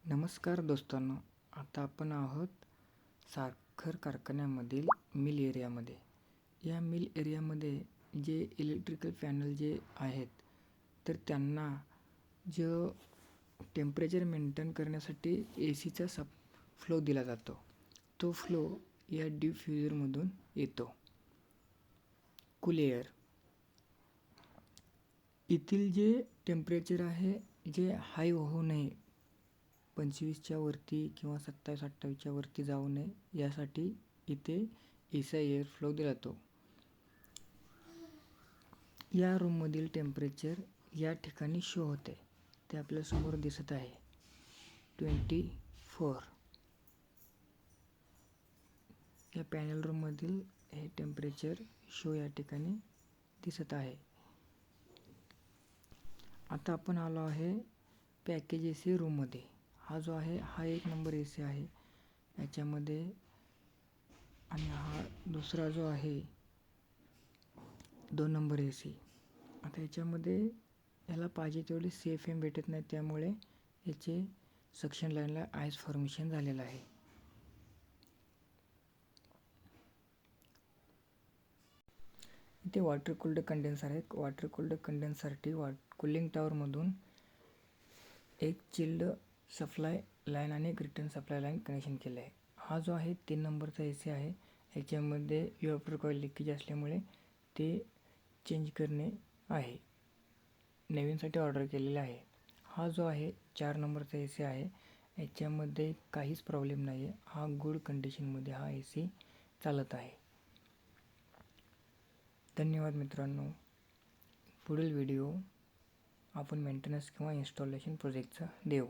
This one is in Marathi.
नमस्कार दोस्तांनो, आता आपण आहोत साखर कारखान्यामधील मिल एरियामध्ये. या मिल एरियामध्ये जे इलेक्ट्रिकल पॅनल जे आहेत तर त्यांना जो टेम्परेचर मेंटेन करण्यासाठी AC चा फ्लो दिला जातो. तो फ्लो या डिफ्युजरमधून येतो. कूल एअर येथील जे टेम्परेचर आहे जे हाय होऊ नये, 25च्या वरती किंवा 27-28च्या वरती जाऊ नये यासाठी इथे AC एअर फ्लो दिला जातो. या रूममधील टेम्परेचर या ठिकाणी शो होते, ते आपल्या समोर दिसत आहे 24. या पॅनल रूममधील हे टेम्परेचर शो या ठिकाणी दिसत आहे. आता आपण आलो आहे पॅकेज AC रूममध्ये. हा जो आहे हा 1 नंबर AC आहे याच्यामध्ये, आणि हा दुसरा जो आहे 2 नंबर AC. आता याच्यामध्ये याला पाहिजे तेवढी CFM भेटत नाही, त्यामुळे याचे सक्शन लाईनला आयस फॉर्मेशन झालेलं आहे. इथे वॉटर कूल्ड कंडेन्सर आहे. वॉटर कूल्ड कंडेन्सरसाठी कूलिंग टॉवरमधून एक चिल्ड सप्लाय लाईन आणि एक रिटर्न सप्लाय लाईन कनेक्शन केलं आहे. हा जो आहे 3 नंबरचा AC आहे. याच्यामध्ये इव्हॅपोरेटर कॉईल लिकेज असल्यामुळे ते चेंज करणे आहे, नवीनसाठी ऑर्डर केलेला आहे. हा जो आहे 4 नंबरचा AC आहे. याच्यामध्ये काहीच प्रॉब्लेम नाही आहे. हा गुड कंडिशनमध्ये हा AC चालत आहे. धन्यवाद मित्रांनो. पुढील व्हिडिओ आपण मेंटेनन्स किंवा इन्स्टॉलेशन प्रोजेक्टचा देऊ.